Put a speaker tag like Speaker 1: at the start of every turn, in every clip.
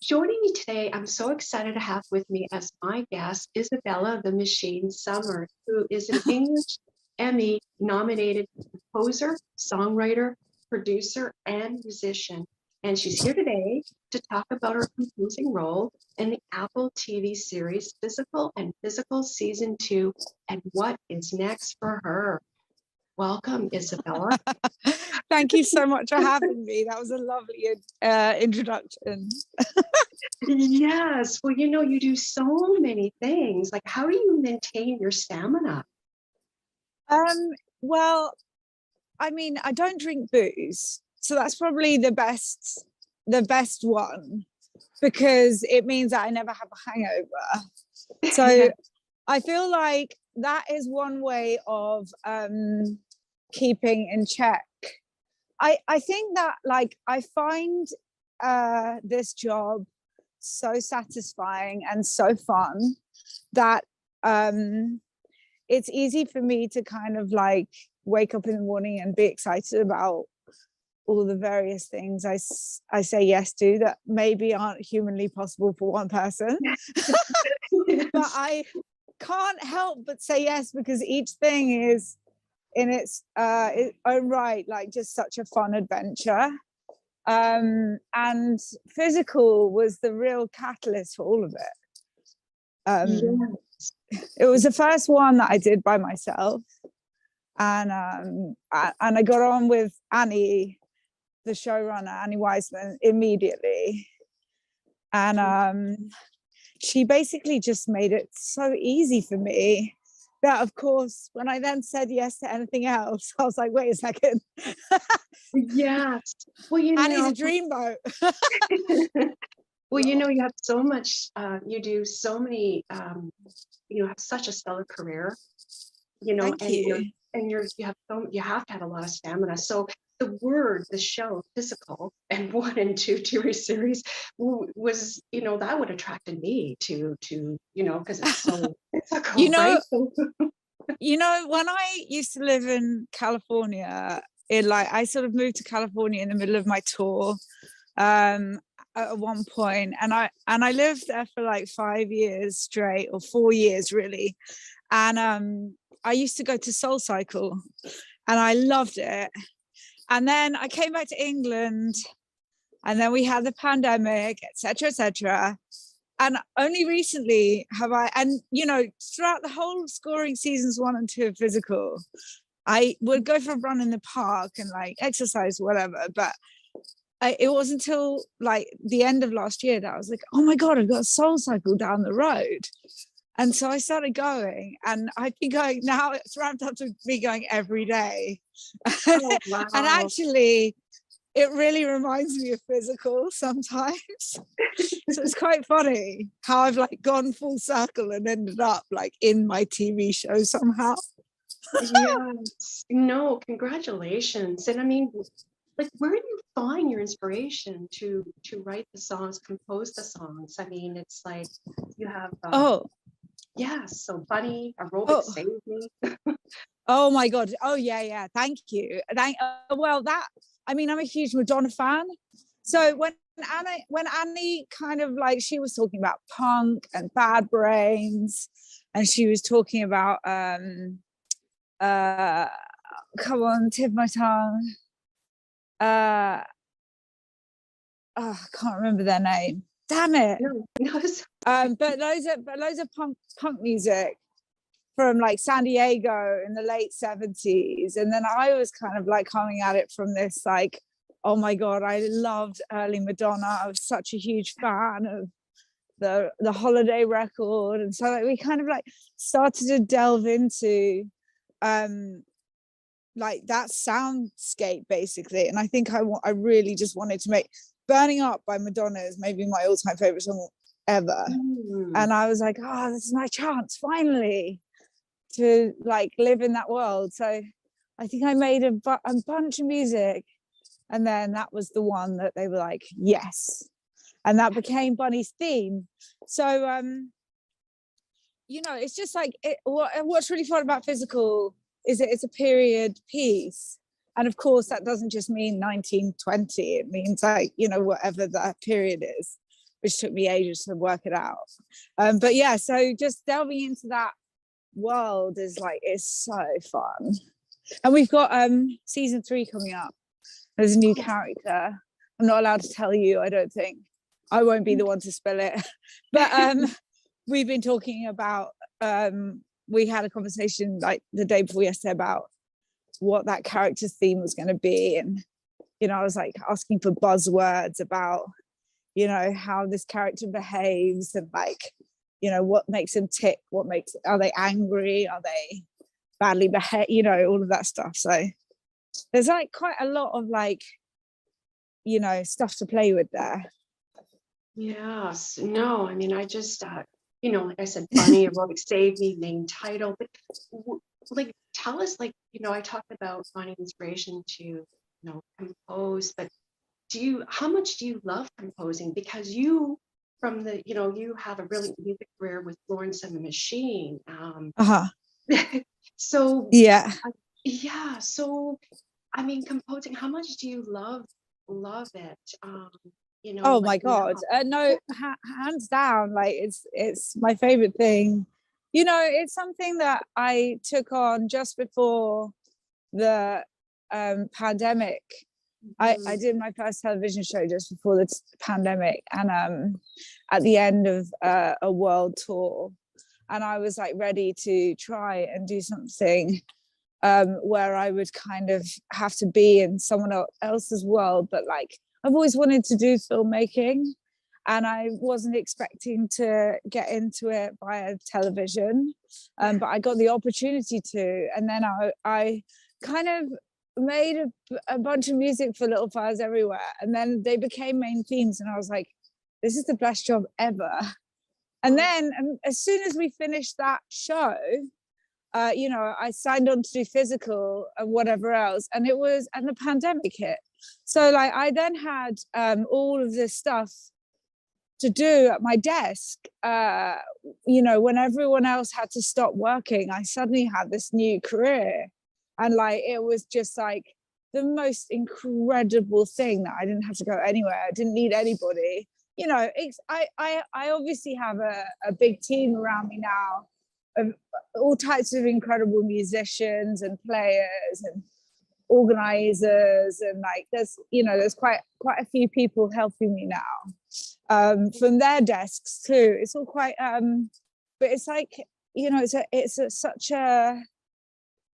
Speaker 1: Joining me today, I'm so excited to have with me as my guest, Isabella the Machine Summers, who is an English Emmy-nominated composer, songwriter, producer, and musician. And she's here today to talk about her composing role in the Apple TV series Physical and Physical Season 2 and what is next for her. Welcome, Isabella.
Speaker 2: Thank you so much for having me. That was a lovely introduction.
Speaker 1: Yes. Well, you do so many things. Like, how do you maintain your stamina?
Speaker 2: Well, I mean, I don't drink booze, so that's probably the best one, because it means that I never have a hangover. So
Speaker 1: Yeah.
Speaker 2: I feel like that is one way of keeping in check. I think that, like, I find this job so satisfying and so fun that it's easy for me to kind of like wake up in the morning and be excited about all the various things I say yes to that maybe aren't humanly possible for one person. But I can't help but say yes, because each thing is in its own right, like, just such a fun adventure. And Physical was the real catalyst for all of it. It was the first one that I did by myself, and I got on with Annie, the showrunner, Annie Weisman, immediately, and she basically just made it so easy for me that, of course, when I then said yes to anything else, I was like, wait a second.
Speaker 1: Yes. Well,
Speaker 2: Annie's a dreamboat.
Speaker 1: Well, you have so much, you do so many, you have such a stellar career,
Speaker 2: Thank
Speaker 1: and
Speaker 2: you.
Speaker 1: you have to have a lot of stamina. So the show, Physical and 1 and 2 TV series was, that would attracted me to, because it's so physical, right?
Speaker 2: When I used to live in California, I sort of moved to California in the middle of my tour at one point, and I lived there for like 5 years straight, or 4 years really, and I used to go to Soul Cycle and I loved it. And then I came back to England, and then we had the pandemic, etc. And only recently have I, and throughout the whole scoring seasons 1 and 2 of Physical, I would go for a run in the park and like exercise, whatever. But it wasn't until like the end of last year that I was like, oh my God, I've got a Soul Cycle down the road. And so I started going, and I've been going now, it's ramped up to me going every day.
Speaker 1: Oh, wow.
Speaker 2: And actually, it really reminds me of Physical sometimes. So it's quite funny how I've like gone full circle and ended up like in my TV show somehow.
Speaker 1: Yes. No, congratulations. And I mean, like, where do you find your inspiration to write the songs, compose the songs? I mean, it's like you have so Bunny, Aerobic Save Me.
Speaker 2: Oh my God. Oh yeah. Thank you. I'm a huge Madonna fan. So when Annie kind of like, she was talking about punk and Bad Brains, and she was talking about come on, tip my tongue. I can't remember their name. Damn it.
Speaker 1: No.
Speaker 2: But loads of punk music from like San Diego in the late 70s. And then I was kind of like coming at it from this like, oh my God, I loved early Madonna. I was such a huge fan of the Holiday record. And so like, we kind of like started to delve into like that soundscape basically. And I think I really just wanted to make Burning Up by Madonna is maybe my all-time favorite song ever. And I was like, oh, this is my chance finally to like live in that world. So I think I made a bunch of music, and then that was the one that they were like, yes, and that became Bunny's theme. So it's just like what's really fun about Physical is that it's a period piece, and of course that doesn't just mean 1920, it means like whatever that period is, which took me ages to work it out. But yeah, so just delving into that world is like, it's so fun. And we've got season 3 coming up. There's a new character. I'm not allowed to tell you, I don't think. I won't be the one to spill it. But we've been talking about, we had a conversation like the day before yesterday about what that character's theme was going to be. And, you know, I was like asking for buzzwords about, you know, how this character behaves and like, you know, what makes them tick, are they angry? Are they badly behaved? You know, all of that stuff. So there's like quite a lot of like, you know, stuff to play with there.
Speaker 1: Yes. No, I mean, I just, you know, like I said, funny, aerobic save me, main title, but like, tell us, like, you know, I talked about finding inspiration to, you know, compose, but how much do you love composing? Because you, from the, you know, you have a brilliant music career with Florence and the Machine. So,
Speaker 2: Yeah.
Speaker 1: yeah. So, I mean, composing, how much do you love it? You know,
Speaker 2: Oh
Speaker 1: like
Speaker 2: my God.
Speaker 1: now.
Speaker 2: No, hands down, like it's my favorite thing. You know, it's something that I took on just before the pandemic. I did my first television show just before the pandemic, and at the end of a world tour, and I was like ready to try and do something where I would kind of have to be in someone else's world, but like I've always wanted to do filmmaking, and I wasn't expecting to get into it via television, but I got the opportunity to, and then I kind of made a bunch of music for Little Fires Everywhere, and then they became main themes, and I was like, this is the best job ever. And then as soon as we finished that show, you know, I signed on to do physical and whatever else, and the pandemic hit. So like I then had all of this stuff to do at my desk. You know, when everyone else had to stop working, I suddenly had this new career, and like it was just like the most incredible thing that I didn't have to go anywhere. I didn't need anybody. You know, I obviously have a big team around me now of all types of incredible musicians and players and organizers, and like there's quite a few people helping me now from their desks too. It's all quite but it's like, you know,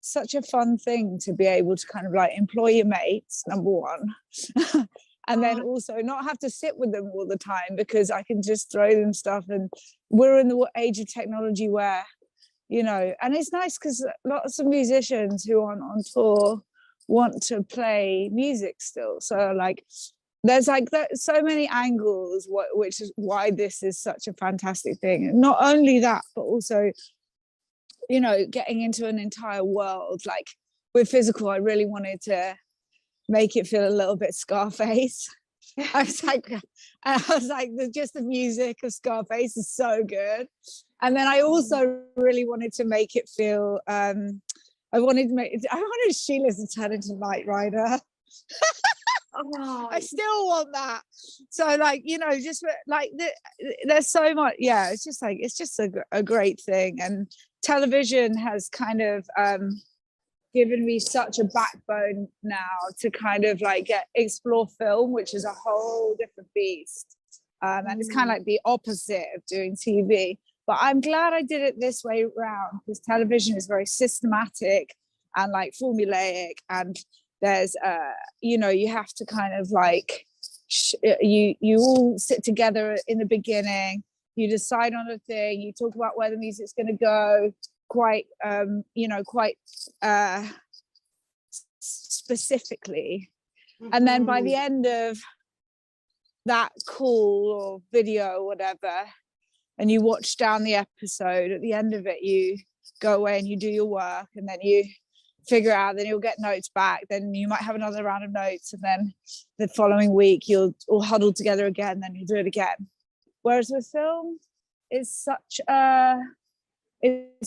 Speaker 2: such a fun thing to be able to kind of like employ your mates, number one, and then also not have to sit with them all the time, because I can just throw them stuff. And we're in the age of technology where, you know, and it's nice because lots of musicians who aren't on tour want to play music still. So like there's like so many angles, which is why this is such a fantastic thing. And not only that, but also, you know, getting into an entire world. Like with physical, I really wanted to make it feel a little bit Scarface. I was like, just the music of Scarface is so good. And then I also really wanted to make it feel, I wanted Sheila to turn into Knight Rider. I still want that. So like, you know, just like there's so much. Yeah, it's just a great thing. And television has kind of given me such a backbone now to kind of like explore film, which is a whole different beast. And it's kind of like the opposite of doing TV. But I'm glad I did it this way around, because television is very systematic and like formulaic, and there's you know, you have to kind of like you all sit together in the beginning, you decide on a thing, you talk about where the music's going to go quite you know, quite specifically, and then by the end of that call or video or whatever, and you watch down the episode, at the end of it you go away and you do your work, and then you figure out, then you'll get notes back, then you might have another round of notes, and then the following week you'll all huddle together again, then you'll do it again. Whereas with film, it's a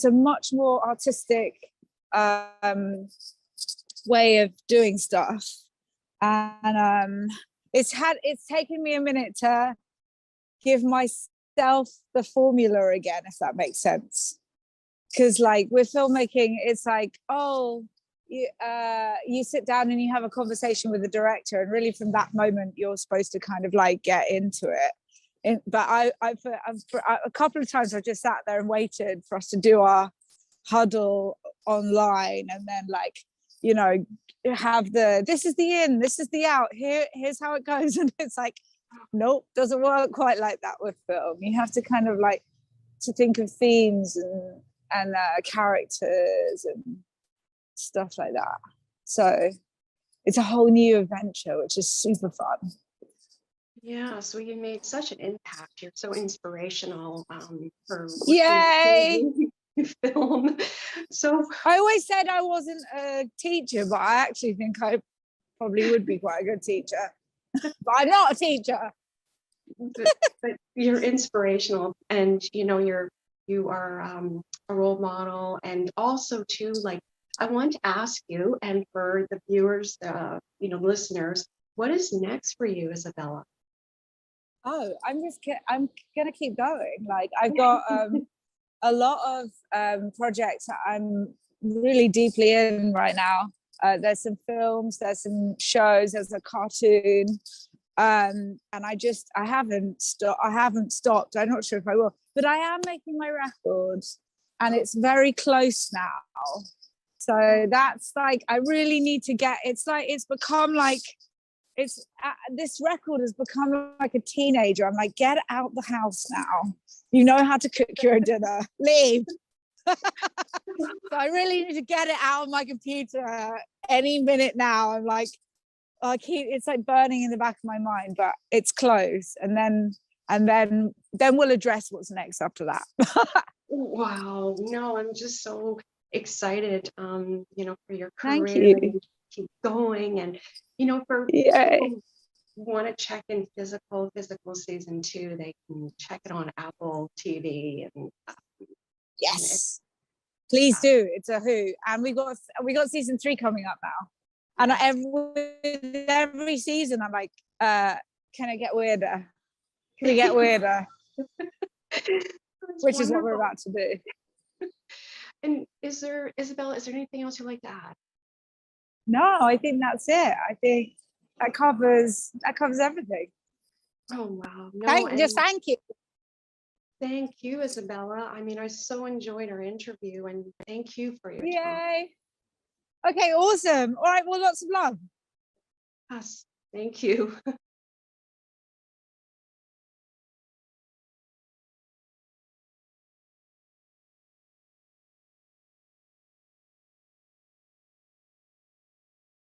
Speaker 2: much more artistic way of doing stuff, and it's taken me a minute to give myself the formula again, if that makes sense. Because like with filmmaking, it's like, oh, you sit down and you have a conversation with the director, and really from that moment you're supposed to kind of like get into it. But for a couple of times I just sat there and waited for us to do our huddle online, and then like, you know, have this is the in, this is the out, here's how it goes. And it's like, nope, doesn't work quite like that with film. You have to kind of like to think of themes and characters and stuff like that. So it's a whole new adventure, which is super fun.
Speaker 1: Yeah, so you made such an impact. You're so inspirational for
Speaker 2: Yay!
Speaker 1: film. So
Speaker 2: I always said I wasn't a teacher, but I actually think I probably would be quite a good teacher. But I'm not a teacher.
Speaker 1: but you're inspirational, and you know you are a role model, and also too, like, I want to ask you, and for the viewers, you know, listeners, what is next for you, Isabella?
Speaker 2: Oh, I'm gonna keep going. Like I've got a lot of projects that I'm really deeply in right now. There's some films, there's some shows, there's a cartoon, and I haven't stopped. I'm not sure if I will, but I am making my records, and it's very close now. So that's like, I really need to get. It's like it's become like this record has become like a teenager. I'm like, get out the house now. You know how to cook your dinner. Leave. So I really need to get it out of my computer any minute now. I'm like, it's like burning in the back of my mind, but it's close. And then we'll address what's next after that.
Speaker 1: Wow, no, I'm just so excited, you know, for your
Speaker 2: Thank
Speaker 1: career,
Speaker 2: you.
Speaker 1: and keep going. And you know, for
Speaker 2: Yay.
Speaker 1: people who want to check in physical season 2, they can check it on Apple TV, and
Speaker 2: Yes, please do. It's a hoot, and we got season 3 coming up now. And every season, I'm like, can it get weirder? Can we get weirder? Which is what we're about to do.
Speaker 1: And Isabella, is there anything else you'd like to add?
Speaker 2: No, I think that's it. I think that covers everything.
Speaker 1: Oh, wow. No,
Speaker 2: Thank you.
Speaker 1: thank you, Isabella. I mean, I so enjoyed our interview, and thank you for your time.
Speaker 2: Yay. Okay, awesome. All right, well, lots of love.
Speaker 1: Yes, thank you.